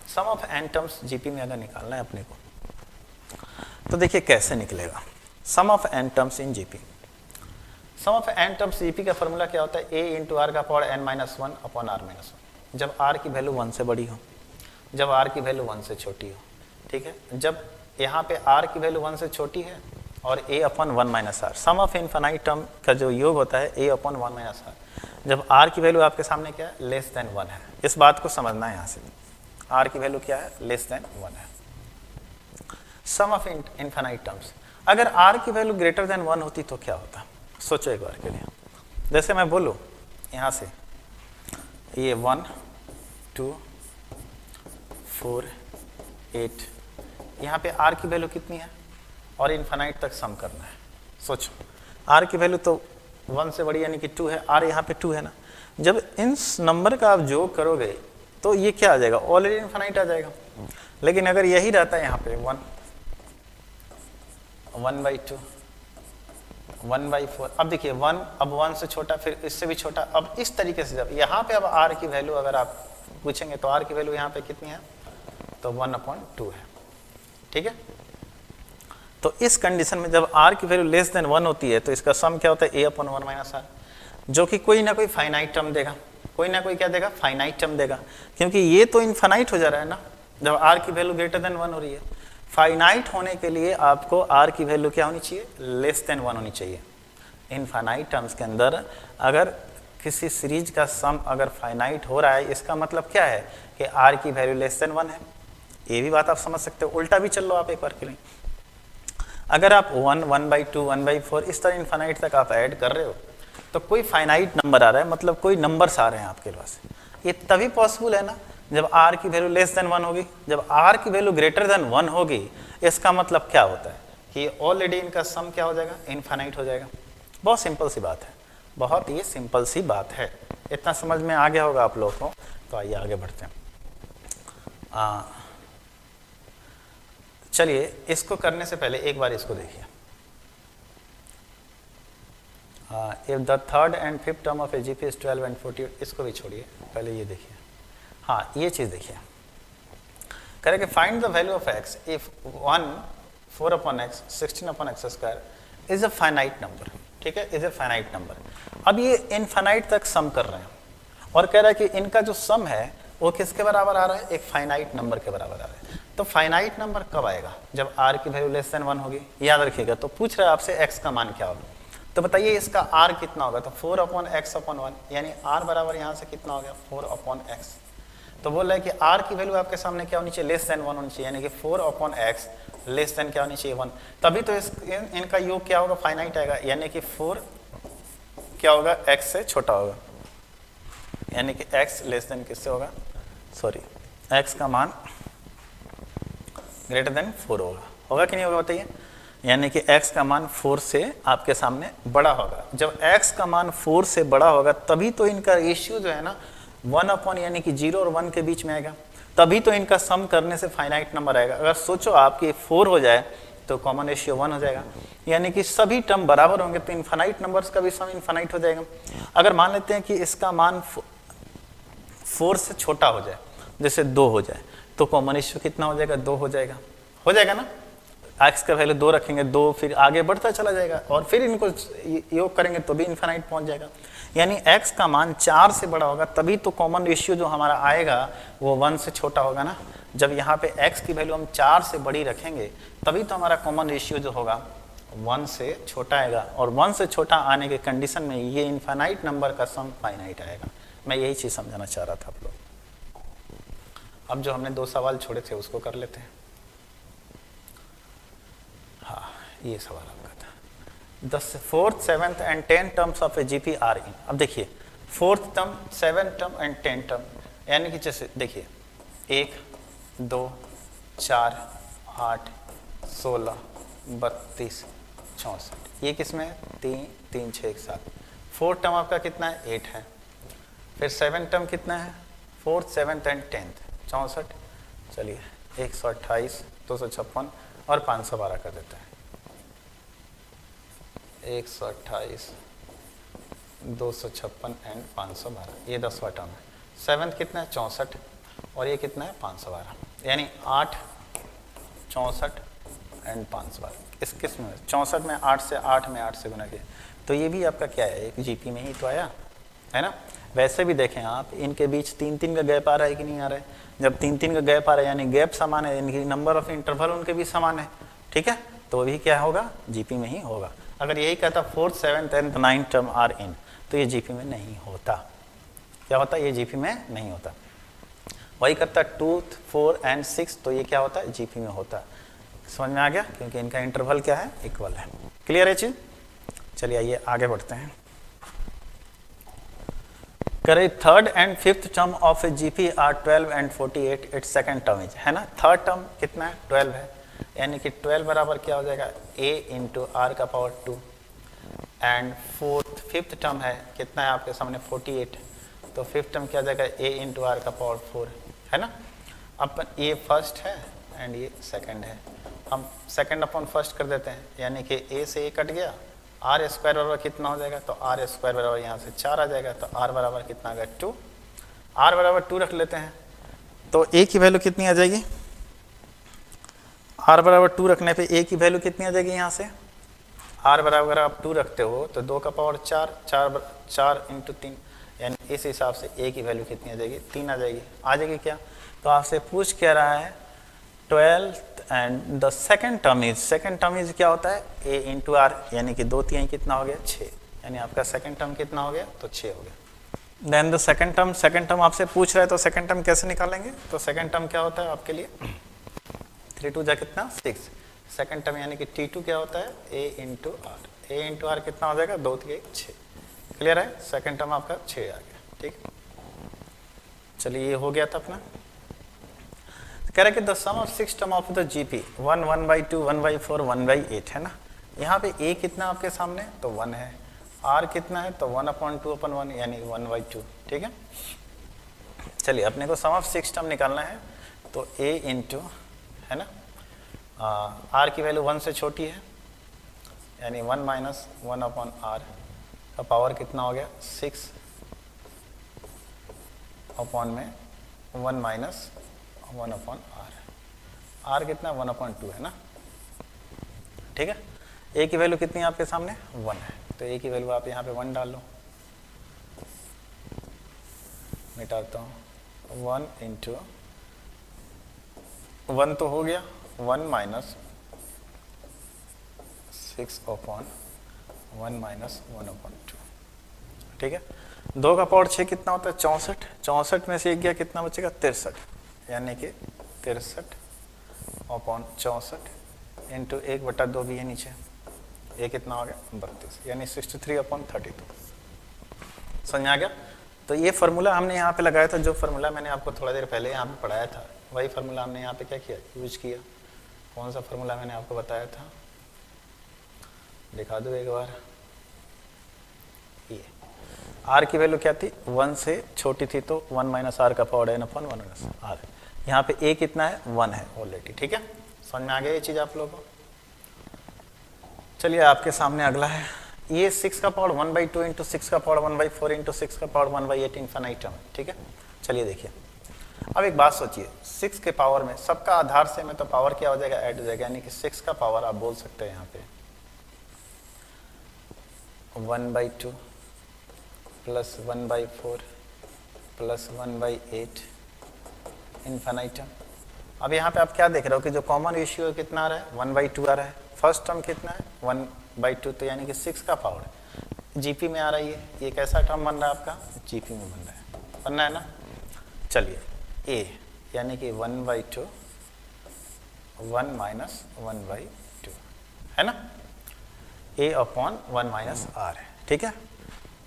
[SPEAKER 1] sum of n terms GP में अगर निकालना है अपने को, तो देखिए कैसे निकलेगा sum of n terms in GP. Sum of n terms GP का फॉर्मूला क्या होता है, a इंटू आर का पावर n-1 अपॉन r-1, जब r की वैल्यू 1 से बड़ी हो, जब r की वैल्यू 1 से छोटी हो, ठीक है। जब यहाँ पे r की वैल्यू 1 से छोटी है और a upon 1 - r, sum of infinite term का जो योग होता है a अपॉन 1 - r, जब r की वैल्यू आपके सामने क्या है, लेस देन 1 है। इस बात को समझना है, यहाँ से r की वैल्यू क्या है, लेस देन 1 है। सम ऑफ इनफाइनाइट टर्म्स, अगर r की वैल्यू ग्रेटर देन 1 होती तो क्या होता, सोचो एक बार के लिए। जैसे मैं बोलूँ यहाँ से ये 1 2 4 8, यहाँ पे r की वैल्यू कितनी है और इनफाइनाइट तक सम करना है। सोचो r की वैल्यू तो 1 से बड़ी यानी कि 2 है, r यहाँ पे 2 है ना, जब इन नंबर का आप जोड़ करोगे तो ये क्या आ जाएगा, ऑलरेडी इनफाइनाइट आ जाएगा। लेकिन अगर यही रहता है यहाँ पे 1 1/2 1/4, अब देखिए 1, अब 1 से छोटा, फिर इससे भी छोटा, अब इस तरीके से जब यहाँ पे अब r की वैल्यू अगर आप पूछेंगे तो r की वैल्यू यहाँ पे कितनी है, तो 1/2 है, ठीक है। तो इस कंडीशन में जब r की वैल्यू लेस देन 1 होती है तो इसका सम क्या होता है, a अपॉन 1 - r, जो कि कोई ना कोई फाइनाइट टर्म देगा, कोई ना कोई क्या देगा, फाइनाइट टर्म देगा, क्योंकि ये तो इनफाइनाइट हो जा रहा है ना जब r की वैल्यू ग्रेटर देन 1 हो रही है। फाइनाइट होने के लिए आपको r की वैल्यू क्या होनी चाहिए, लेस देन 1 होनी चाहिए। इनफाइनाइट टर्म्स के अंदर अगर किसी सीरीज का सम अगर फाइनाइट हो रहा है, इसका मतलब क्या है कि r की वैल्यू लेस देन 1 है। ये भी बात आप समझ सकते हो। उल्टा भी चल लो आप एक बार के लिए, अगर आप 1, 1/2, 1/4 इस तरह इन्फाइनाइट तक आप ऐड कर रहे हो तो कोई फाइनाइट नंबर आ रहा है, मतलब कोई नंबर्स आ रहे हैं आपके पास। ये तभी पॉसिबल है ना जब r की वैल्यू लेस देन 1 होगी। जब r की वैल्यू ग्रेटर देन 1 होगी, इसका मतलब क्या होता है कि ऑलरेडी इनका सम क्या हो जाएगा, इनफाइनाइट हो जाएगा। बहुत सिंपल सी बात है, बहुत ही सिंपल सी बात है। इतना समझ में आ गया होगा आप लोगों को। तो आइए आगे बढ़ते हैं। चलिए इसको करने से पहले एक बार इसको देखिए। If the third and fifth term of A GP is 12 and 48, इसको भी छोड़िए, पहले ये देखिए। हाँ, ये चीज़ देखिए, करेंगे find the value of x if 1 4/x 16/x square is a finite number. ठीक है, इज अ फाइनाइट नंबर। अब ये इनफाइनाइट तक सम कर रहे हैं और कह रहा है कि इनका जो सम है वो किसके बराबर आ रहा है, एक फाइनाइट नंबर के बराबर आ रहा है। तो फाइनाइट नंबर कब आएगा, जब r की वैल्यू लेस देन 1 होगी। याद रखिएगा। तो पूछ रहा है आपसे x का मान क्या होगा, तो बताइए इसका r कितना होगा। तो 4/x/1, यानी r बराबर यहाँ से कितना हो गया, 4/x। तो बोल रहा है कि r की वैल्यू आपके सामने क्या होनी चाहिए, लेस देन 1 होनी चाहिए, यानी कि 4/x लेस देन क्या होनी चाहिए, 1। तभी तो इनका योग क्या होगा, फाइनाइट आएगा, यानी कि 4 क्या होगा, x से छोटा होगा, यानी कि x लेस देन किससे होगा, सॉरी x का मान ग्रेटर देन 4 होगा कि नहीं होगा बताइए। यानी कि x का मान 4 से आपके सामने बड़ा होगा। जब x का मान 4 से बड़ा होगा तभी तो इनका रेशियो जो है ना 1/, यानी कि 0 और 1 के बीच में आएगा। तभी तो इनका सम करने से फाइनाइट नंबर आएगा। अगर सोचो आपकी 4 हो जाए तो कॉमन रेशियो 1 हो जाएगा, यानी कि सभी टर्म बराबर होंगे तो इनफाइनाइट नंबर्स का भी सम इनफाइनाइट हो जाएगा। अगर मान लेते हैं कि इसका मान 4 से छोटा हो जाए, जैसे 2 हो जाए, तो कॉमन रेशियो कितना हो जाएगा, 2 हो जाएगा ना। x का वैल्यू 2 रखेंगे, 2 फिर आगे बढ़ता चला जाएगा और फिर इनको योग करेंगे तो भी इनफाइनाइट पहुंच जाएगा। यानी x का मान 4 से बड़ा होगा तभी तो कॉमन रेशियो जो हमारा आएगा वो 1 से छोटा होगा ना। जब यहाँ पे x की वैल्यू हम 4 से बड़ी रखेंगे तभी तो हमारा कॉमन रेशियो जो होगा 1 से छोटा आएगा, और 1 से छोटा आने के कंडीशन में ये इनफाइनाइट नंबर का सम फाइनाइट आएगा। मैं यही चीज़ समझाना चाह रहा था आप लोग। अब जो हमने 2 सवाल छोड़े थे उसको कर लेते हैं। हाँ, ये सवाल आपका था। The 4th, 7th and 10th terms of A GP are in. अब देखिए 4th term, 7th term and 10th term, यानी कि जैसे देखिए 1, 2, 4, 8, 16, 32, 64, ये किसमें है, 3, 3, 6, 1, 7। 4th टर्म आपका कितना है, 8 है। फिर 7th टर्म कितना है, 4th, 7th एंड 10th 64। चलिए 128, 256 और 512 कर देते हैं। 128, 256 एंड 512, ये 10वां टर्म है। 7th कितना है, 64, और ये कितना है, 512, यानी 8, 64 एंड 512। इस किस में 64 में 8 से 8 में 8 से गुना किया, तो ये भी आपका क्या है, एक जीपी में ही तो आया है ना। वैसे भी देखें आप, इनके बीच 3-3 का गैप आ रहा है कि नहीं आ रहा है। जब 3-3 का गैप आ रहा है यानी गैप समान है, इनकी नंबर ऑफ इंटरवल उनके भी समान है, ठीक है, तो भी क्या होगा, जीपी में ही होगा। अगर यही कहता 4th, 7th and 9th term are in, तो ये जीपी में नहीं होता। क्या होता, ये जीपी में नहीं होता। वही करता 2, 4 एंड 6, तो ये क्या होता है, जीपी में होता। समझ में आ गया, क्योंकि इनका इंटरवल क्या है, इक्वल है। क्लियर है चीज। चलिए आइए आगे बढ़ते हैं। करें 3rd and 5th term of A GP are 12 and 48, its second term है ना। 3rd टर्म कितना है, 12 है, यानी कि 12 बराबर क्या हो जाएगा, a इंटू आर का power 2। And 4th, 5th term है कितना है आपके सामने, 48, तो 5th टर्म क्या हो जाएगा, a इंटू आर का पावर 4 है ना। अपन ये फर्स्ट है एंड ये सेकंड है, हम सेकंड अपन फर्स्ट कर देते हैं, यानी कि a से a कट गया, आर स्क्वायर बराबर कितना हो जाएगा, तो आर स्क्वायर बराबर यहाँ से 4 आ जाएगा, तो आर बराबर कितना आ गया, 2। आर बराबर 2 रख लेते हैं, तो ए की वैल्यू कितनी आ जाएगी, आर बराबर 2 रखने पे ए की वैल्यू कितनी आ जाएगी, यहाँ से आर बराबर आप 2 रखते हो तो 2 का पावर 4, 4 इंटू 3, यानी इस हिसाब से ए की वैल्यू कितनी आ जाएगी, 3 आ जाएगी क्या। तो आपसे पूछ क्या रहा है, 12 and the second term is क्या होता है, a इंटू आर, यानी कि 2 3 कितना हो गया, 6, यानी आपका सेकंड टर्म कितना हो गया, तो 6 हो गया। देन द सेकंड टर्म आपसे पूछ रहा है तो सेकंड टर्म कैसे निकालेंगे? तो सेकंड टर्म क्या होता है आपके लिए? 3 2 जा कितना 6। सेकंड टर्म यानी कि T2 क्या होता है? A into R. A into R कितना हो जाएगा? 2 3 6। क्लियर है? सेकंड टर्म आपका 6 आ गया। ठीक, चलिए ये हो गया था अपना। कह रहा है कि the sum of 6 term of the GP 1 1/2 1/4 1/8 है ना। यहाँ पे A कितना आपके सामने? तो 1 है। R कितना है? तो 1/2/1 यानी 1/2। ठीक है, चलिए अपने को सम ऑफ 6 टर्म निकालना है। तो A इंटू है ना, R की वैल्यू 1 से छोटी है यानी 1 माइनस 1/R का पावर कितना हो गया? 6 अपॉन में 1 माइनस 1/R। R कितना? 1/2 है ना। ठीक है, A की वैल्यू कितनी है आपके सामने? 1 है। तो A की वैल्यू आप यहाँ पे 1 डाल लो। मिटाता हूँ। 1 इंटू 1 तो हो गया, 1 माइनस 6 अपॉन 1 माइनस 1/2। ठीक है, 2 का पावर 6 कितना होता है? 64। 64 में से 1 गया कितना बचेगा? 63 यानी कि 63 अपॉन 64 इंटू 1/2 भी है नीचे। ये कितना हो गया? 32 यानी 63/32। समझ आ गया? तो ये फार्मूला हमने यहाँ पे लगाया था, जो फार्मूला मैंने आपको थोड़ा देर पहले यहाँ पे पढ़ाया था, वही फार्मूला हमने यहाँ पे क्या किया? यूज किया। कौन सा फार्मूला मैंने आपको बताया था? दिखा दो एक बार। ये R की वैल्यू क्या थी? 1 से छोटी थी तो 1 माइनस R का power n upon 1 minus R। यहाँ पे A कितना है? 1 है ऑलरेडी। ठीक है, समझ में आ गया ये चीज़ आप लोगों को? चलिए आपके सामने अगला है। ये 6 का पावर 1/2 इंटू 6 का पावर 1/4 इंटू 6 का पावर 1/8 इनफाइनाइटम। ठीक है, चलिए देखिए अब एक बात सोचिए, 6 के पावर में सबका आधार से में तो पावर क्या हो जाएगा? ऐड हो जाएगा, यानी कि 6 का पावर आप बोल सकते हैं यहाँ पे 1/2 प्लस 1/4 प्लस 1/8 इनफाइनाइटम। अब यहाँ पे आप क्या देख रहे हो कि जो कॉमन रेशियो कितना आ रहा है? 1/2 आ रहा है। फर्स्ट टर्म कितना है? 1/2, तो यानी कि 6 का पावर जीपी में आ रही है। ये कैसा टर्म बन रहा है आपका? जीपी में बन रहा है ना। चलिए A यानी कि 1/2 1 माइनस 1/2 है ना। A अपॉन 1 माइनस R है। ठीक है,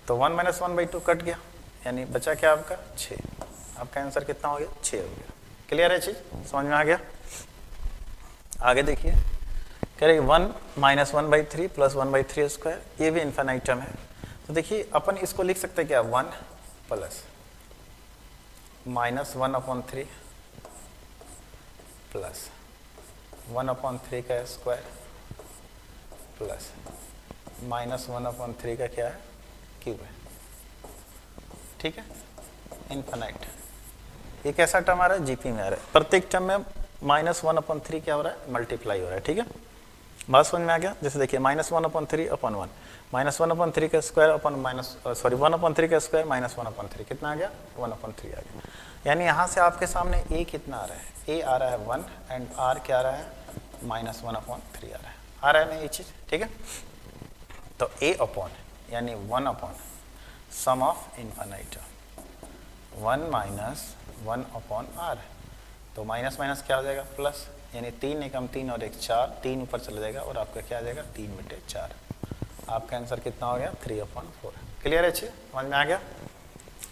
[SPEAKER 1] तो 1 माइनस 1/2 कट गया यानी बचा क्या आपका? 6। आपका आंसर कितना हो गया? 6 हो गया। क्लियर है चीज? समझ में आ गया? आगे देखिए, कह रहे 1 माइनस 1/3 प्लस 1/3 स्क्वायर, ये भी इनफाइनाइटम है। तो देखिए अपन इसको लिख सकते हैं क्या? 1 प्लस माइनस 1/3 प्लस 1/3 का स्क्वायर प्लस माइनस 1/3 का क्या है? क्यूब है। ठीक है, इनफाइनाइट। ये कैसा टर्म आ रहा है? जीपी में आ रहा है। प्रत्येक टर्म में माइनस 1/3 क्या हो रहा है? मल्टीप्लाई हो रहा है। ठीक है, बात समझ में आ गया? जैसे देखिए माइनस 1/3 अपॉन 1 माइनस 1/3 का स्क्वायर अपॉन माइनस 1/3 का स्क्वायर माइनस 1/3 कितना आ गया? 1/3 आ गया। यानी यहाँ से आपके सामने A कितना आ रहा है? A आ रहा है 1 एंड R क्या आ रहा है? माइनस 1/3 आ रहा है ना ये चीज़। ठीक है, तो A अपॉन यानी 1 upon sum of infinitum 1 minus 1/R। तो माइनस माइनस क्या हो जाएगा? प्लस, यानी 3 एकम 3 और 1 4, 3 ऊपर चला जाएगा और आपका क्या आ जाएगा? 3 बटे 4। आपका आंसर कितना हो गया? 3/4। क्लियर है? अच्छी समझ में आ गया?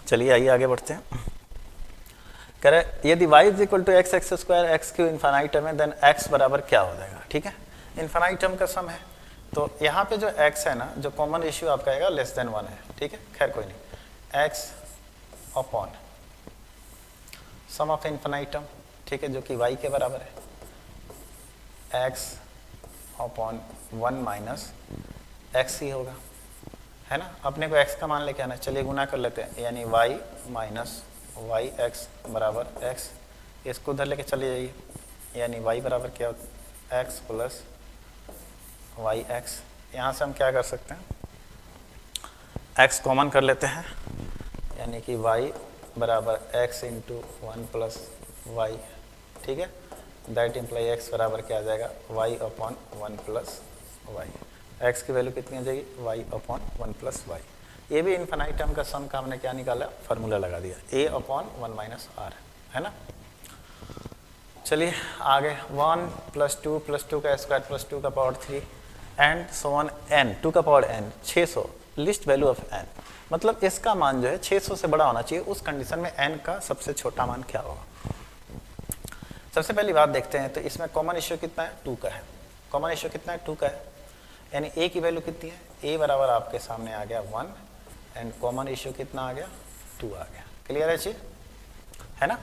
[SPEAKER 1] चलिए आइए आगे बढ़ते हैं। कह रहे यदि y is equal to X X square X cube infinitum है देन x बराबर क्या हो जाएगा? ठीक है, इनफाइनाइटम का सम है तो यहाँ पे जो x है ना, जो कॉमन रेशियो आपका आएगा लेस देन 1 है। ठीक है, खैर कोई नहीं, x अपॉन सम ऑफ इनफाइनाइटम, ठीक है, जो कि y के बराबर है, x अपॉन 1 माइनस x ही होगा, है ना। अपने को x का मान लेके आना, चलिए गुना कर लेते हैं, यानी y माइनस वाई एक्स बराबर x, इसको उधर लेके चले जाइए, यानी y बराबर क्या होता है? x plus Y X. यहाँ से हम क्या कर सकते हैं? x कॉमन कर लेते हैं, यानी कि y बराबर x इंटू 1 प्लस वाई। ठीक है, दैट इम्प्लाई x बराबर क्या आ जाएगा? y upon 1 plus Y. X की वैल्यू कितनी आ जाएगी? y upon 1 plus Y. ये भी इन्फिनाइट टर्म का सम का हमने क्या निकाला, फार्मूला लगा दिया, a/1 - r, है ना। चलिए आगे 1 + 2 + 2 का स्क्वायर + 2 का power 3 and so on n 2 का power n 600, least value of n, मतलब इसका मान जो है 600 से बड़ा होना चाहिए। उस कंडीशन में n का सबसे छोटा मान क्या होगा। सबसे पहली बात देखते हैं, तो इसमें कॉमन रेशियो कितना है, 2 का है। कॉमन रेशियो कितना है, 2 का है, यानी a की वैल्यू कितनी है, a बराबर आपके सामने आ गया 1 एंड कॉमन रेशियो कितना आ गया, 2 आ गया। क्लियर है चीज, है ना।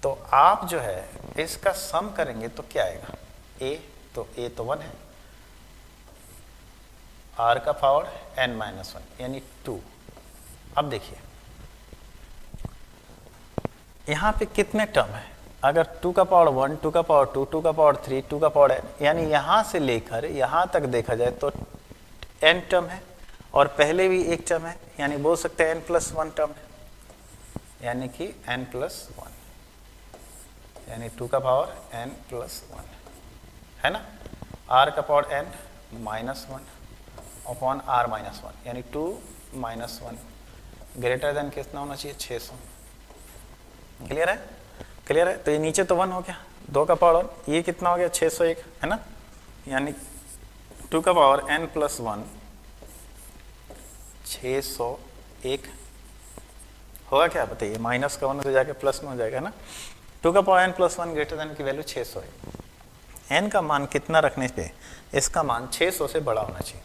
[SPEAKER 1] तो आप जो है इसका सम करेंगे तो क्या आएगा, a तो 1 है, r का पावर n-1 यानी 2। अब देखिए यहाँ पे कितने टर्म है, अगर 2 का पावर 1, 2 का पावर 2, 2 का पावर 3, 2 का पावर n, यानी यहाँ से लेकर यहाँ तक देखा जाए तो n टर्म है और पहले भी एक टर्म है, यानी बोल सकते हैं n+1 टर्म है, यानी कि n+1, यानी 2 का पावर n+1, है ना। r का पावर n-1 अपॉन r-1, यानी 2 - 1 ग्रेटर देन कितना होना चाहिए, 600। क्लियर है, क्लियर है। तो ये नीचे तो 1 हो गया, 2 का पावर 1, ये कितना हो गया 601, है ना, यानी 2 का पावर n+1 601 होगा क्या बताइए, माइनस का 1 हो जाएगा प्लस में हो जाएगा ना। 2 का पावर n+1 ग्रेटर देन की वैल्यू 600 है। n का मान कितना रखने पे इसका मान 600 से बड़ा होना चाहिए,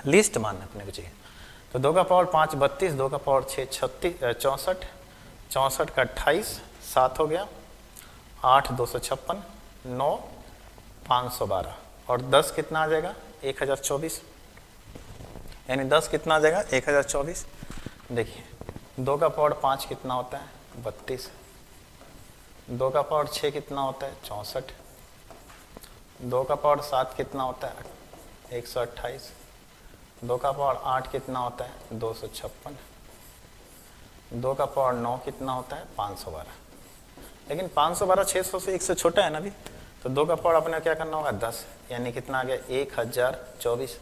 [SPEAKER 1] लिस्ट मान अपने को चाहिए। तो 2 का पावर 5 32, 2 का पावर 6 36 64, 64 का 28 7 हो गया, 8 256, 9 512 और 10 कितना आ जाएगा 1024, यानी 10 कितना आ जाएगा 1024। देखिए 2 का पावर 5 कितना होता है 32, 2 का पावर 6 कितना होता है 64, 2 का पावर 7 कितना होता है 128, 2 का पावर 8 कितना होता है 256, 2 का पावर 9 कितना होता है 512। लेकिन 512 600 से 1 से छोटा है ना अभी, तो 2 का पावर अपने क्या करना होगा 10, यानी कितना आ गया 1024,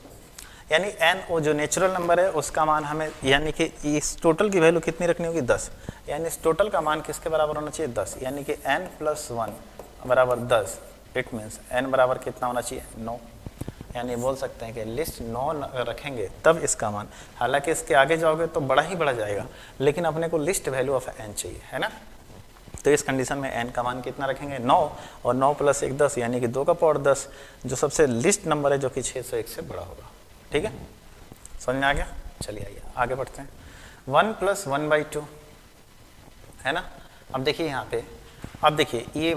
[SPEAKER 1] यानी n वो जो नेचुरल नंबर है उसका मान हमें, यानी कि इस टोटल की वैल्यू कितनी रखनी होगी 10, यानी इस टोटल का मान किसके बराबर होना चाहिए 10, यानी कि n+1 बराबर 10, इट मीन्स n बराबर कितना होना चाहिए 9, यानी बोल सकते हैं कि लिस्ट 9 रखेंगे तब इसका मान, हालांकि इसके आगे जाओगे तो बड़ा ही बढ़ा जाएगा, लेकिन अपने को लिस्ट वैल्यू ऑफ n चाहिए, है ना। तो इस कंडीशन में n का मान कितना रखेंगे 9 और 9 + 1 10, यानी कि 2 का पावर 10 जो सबसे लिस्ट नंबर है जो कि 601 से बड़ा होगा। ठीक है, समझ में आ गया। चलिए आइए आगे बढ़ते हैं। 1 + 1/2 है ना। अब देखिए यहाँ पे, अब देखिए ये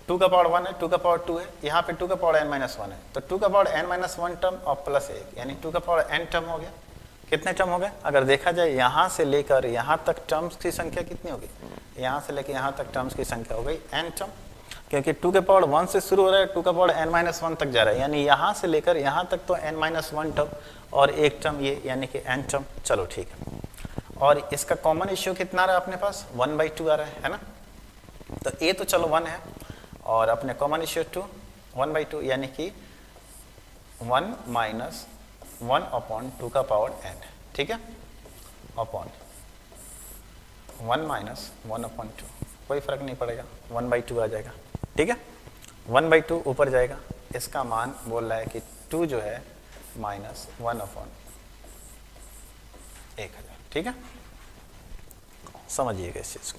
[SPEAKER 1] 2 का पावर 1 है, 2 का पावर 2 है, यहाँ पे 2 का पावर n-1 है, तो 2 का पावर n-1 टर्म और +1, यानी 2 का पावर n टर्म हो गया। कितने टर्म हो गए, अगर देखा जाए यहाँ से लेकर यहाँ तक टर्म्स की संख्या कितनी होगी, यहाँ से लेकर यहाँ तक टर्म्स की संख्या हो गई n टर्म, क्योंकि 2 के पावर 1 से शुरू हो रहा है, 2 का पावर n-1 तक जा रहा है, यानी यहाँ से लेकर यहाँ तक तो n-1 टर्म और एक टर्म ये, यानी कि n टर्म। चलो ठीक है, और इसका कॉमन रेशियो कितना रहा अपने पास 1/2 आ रहा है ना। तो a तो चलो 1 है और अपने कॉमन रेशियो 2 1/2, यानी कि 1 - 1/2 का पावर n, ठीक है, अपॉन 1 - 1/2, कोई फर्क नहीं पड़ेगा, 1/2 आ जाएगा। ठीक है, 1/2 ऊपर जाएगा, इसका मान बोल रहा है कि 2 जो है -1/1000। ठीक है, समझिएगा इस चीज़ को,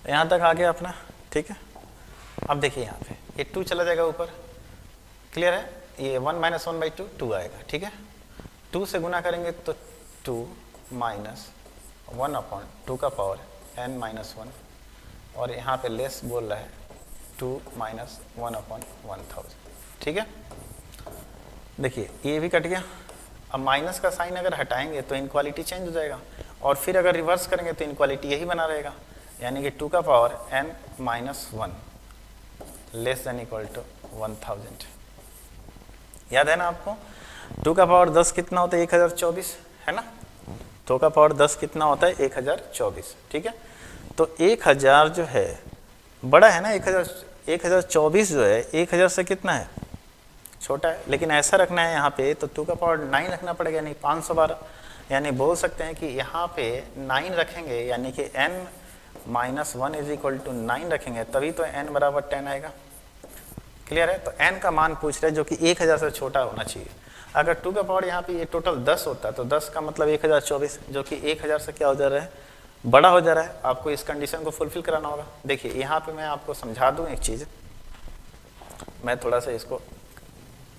[SPEAKER 1] यहाँ तक आ गया अपना। ठीक है, अब देखिए यहाँ पे ये 2 चला जाएगा ऊपर, क्लियर है, ये 1 - 1/2 2 आएगा। ठीक है, 2 से गुना करेंगे तो 2 - 1/2 का पावर n-1, और यहाँ पे लेस बोल रहा है 2 - 1/1000। ठीक है, देखिए ये भी कट गया। अब माइनस का साइन अगर हटाएंगे तो इनक्वालिटी चेंज हो जाएगा, और फिर अगर रिवर्स करेंगे तो इनक्वालिटी यही बना रहेगा, यानी कि 2 का power n-1 less than equal to 1000। याद है ना आपको, 2 का पावर 10 कितना होता है 1024, है ना। 2 का पावर 10 कितना होता है 1024। ठीक है, तो 1000 जो है बड़ा है ना, 1024 जो है 1000 से कितना है छोटा है, लेकिन ऐसा रखना है यहाँ पे तो 2 का पावर 9 रखना पड़ेगा, नहीं 512, यानी बोल सकते हैं कि यहाँ पे 9 रखेंगे, यानी कि n minus 1 is equal to 9 रखेंगे, तभी तो n बराबर 10 आएगा। क्लियर है? तो n का मान पूछ रहे हैं जो कि 1000 से छोटा होना चाहिए। अगर 2 का पावर यहाँ पे ये टोटल 10 होता तो 10 का मतलब 1024, जो कि 1000 से क्या हो जा रहा है, बड़ा हो जा रहा है। आपको इस कंडीशन को फुलफिल कराना होगा। देखिए यहाँ पे मैं आपको समझा दूँ एक चीज़, मैं थोड़ा सा इसको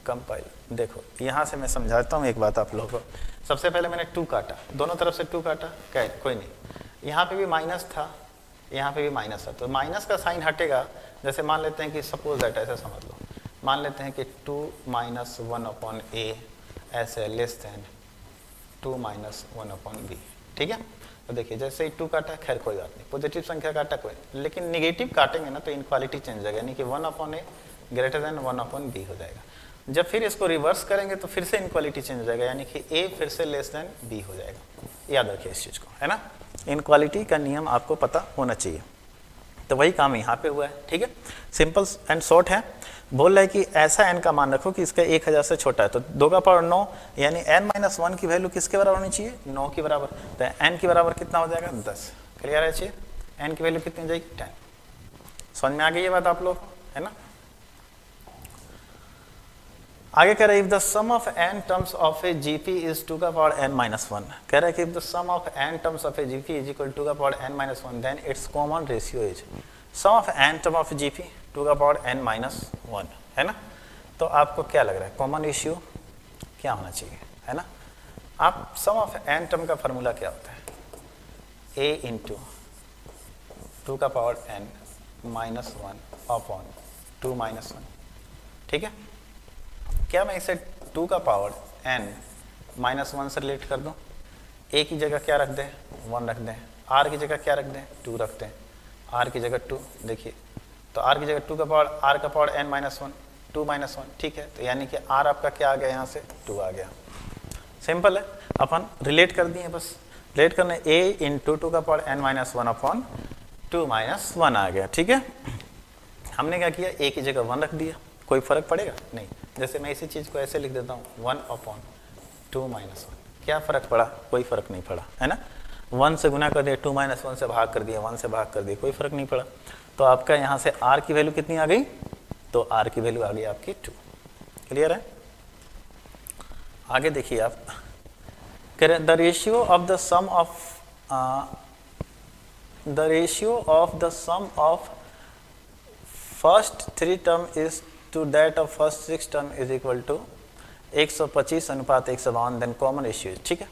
[SPEAKER 1] कंपाइल, देखो यहाँ से मैं समझाता हूँ एक बात आप लोगों को। सबसे पहले मैंने 2 काटा, दोनों तरफ से 2 काटा, क्या कोई नहीं, यहाँ पे भी माइनस था, यहाँ पे भी माइनस था, तो माइनस का साइन हटेगा। जैसे मान लेते हैं कि सपोज दैट, ऐसा समझ लो, मान लेते हैं कि 2 माइनस 1/a ऐसे लेस दैन 2 माइनस 1/b, ठीक है। तो देखिए जैसे ही 2 काटा, खैर कोई बात नहीं, पॉजिटिव संख्या काटा कोई, लेकिन निगेटिव काटेंगे ना तो इनक्वालिटी चेंज हो जाएगा, यानी कि 1/a ग्रेटर देन 1/b हो जाएगा। जब फिर इसको रिवर्स करेंगे तो फिर से इनक्वालिटी चेंज हो जाएगा, यानी कि a फिर से लेस देन b हो जाएगा। याद रखिए इस चीज़ को, है ना। इनक्वालिटी का नियम आपको पता होना चाहिए। तो वही काम यहाँ पे हुआ है, ठीक है। सिंपल एंड शॉर्ट है। बोल रहा है कि ऐसा n का मान रखो कि इसका 1000 से छोटा है, तो 2 का पावर 9, यानी n-1 की वैल्यू किसके बराबर होनी चाहिए, 9 के बराबर। तो n के बराबर कितना हो जाएगा, 10। क्लियर है चाहिए, n की वैल्यू कितनी हो जाएगी, 10। समझ में आ गई ये बात आप लोग, है ना। आगे कह रहा है if the sum of n terms of A GP is 2 का पावर n-1, कह रहा है कि if the sum of n terms of A GP is equal 2 का power n-1 then its common ratio is sum of n term of GP 2 का power n-1, है ना। तो आपको क्या लग रहा है कॉमन रेशियो क्या होना चाहिए, है ना। आप सम ऑफ n टर्म का फार्मूला क्या होता है, a इंटू 2 का पावर n-1/2-1, ठीक है। क्या मैं इसे 2 का पावर n-1 से रिलेट कर दूं, a की जगह क्या रख दें, 1 रख दें, r की जगह क्या रख दें, 2 रख दें, r की जगह 2, देखिए तो r की जगह 2 का पावर r का पावर n-1 2-1, ठीक है। तो यानी कि r आपका क्या आ गया, यहाँ से 2 आ गया। सिंपल है, अपन रिलेट कर दिए, बस रिलेट करने a इंटू 2 का पावर n-1/2-1 आ गया, ठीक है। हमने क्या किया, a की जगह 1 रख दिया, कोई फर्क पड़ेगा नहीं। जैसे मैं इसी चीज़ को ऐसे लिख देता हूँ 1/2-1, क्या फ़र्क पड़ा, कोई फ़र्क नहीं पड़ा, है ना। 1 से गुना कर दिया, 2-1 से भाग कर दिया, 1 से भाग कर दिया, कोई फ़र्क नहीं पड़ा। तो आपका यहाँ से r की वैल्यू कितनी आ गई, तो r की वैल्यू आ गई आपकी 2। क्लियर है। आगे देखिए आप, कह रहे the ratio of the sum of first 3 term is to that of first 6 term is equal to 125:152, then common ratio, ठीक है।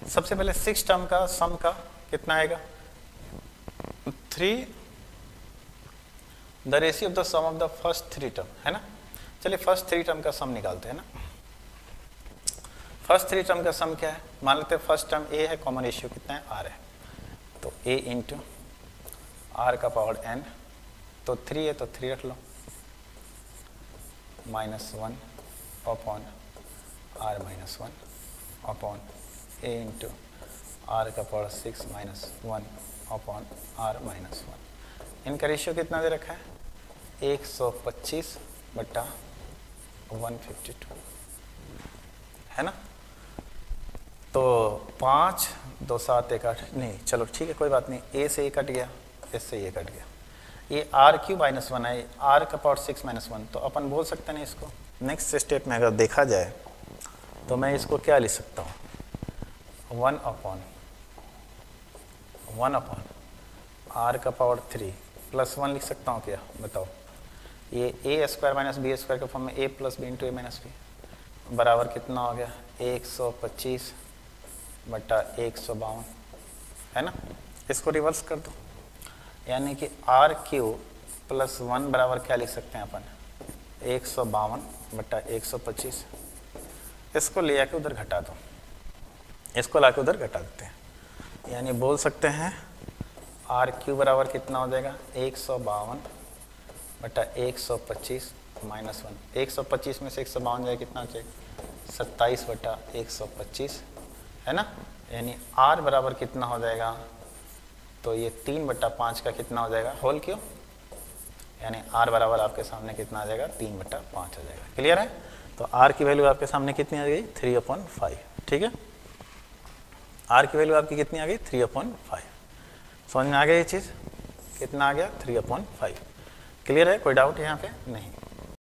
[SPEAKER 1] सबसे पहले 6 टर्म का सम का कितना आएगा, 3, the ratio of the sum of the first 3 term, है ना। चलिए फर्स्ट 3 टर्म का सम निकालते हैं ना। फर्स्ट 3 टर्म का सम क्या है, मान लेते हैं फर्स्ट टर्म a है, कॉमन रेशियो कितना है, r है, तो a इंटू r का पावर n, तो 3 है तो 3 रख लो, -1/r-1 upon a into r का पावर 6 -1/r-1। इनका रेशियो कितना दे रखा है, 125/152, है ना। तो 5 2 7 1 8, नहीं चलो ठीक है कोई बात नहीं, a से ये कट गया, s से ये कट गया, ये r³ -1 है, r का पावर 6 -1, तो अपन बोल सकते हैं इसको नेक्स्ट स्टेप में अगर देखा जाए तो मैं इसको क्या लिख सकता हूँ, 1/1 r का पावर 3 +1 लिख सकता हूँ क्या, बताओ। ये a² - b² के फॉर्म में a + b × a - b बराबर कितना हो गया, 125/152, है ना। इसको रिवर्स कर दो, यानी कि r³ + 1 बराबर क्या लिख सकते हैं अपन, 152/125। इसको ले आके उधर घटा दो, इसको लाके उधर घटा देते हैं, यानी बोल सकते हैं r³ बराबर कितना हो जाएगा, 152/125 -1। 125 में से 152 जाए कितना हो जाएगा, 27/125, है ना। यानी r बराबर कितना हो जाएगा, तो ये 3/5 का कितना हो जाएगा, होल क्यों, यानी r बराबर आपके सामने कितना आ जाएगा, 3/5 आ जाएगा। क्लियर है। तो r की वैल्यू आपके सामने कितनी आ गई, 3/5, ठीक है। आर की वैल्यू आपकी कितनी आ गई 3/5। समझ में आ गया ये चीज़, कितना आ गया 3/5। क्लियर है, कोई डाउट यहाँ पे नहीं।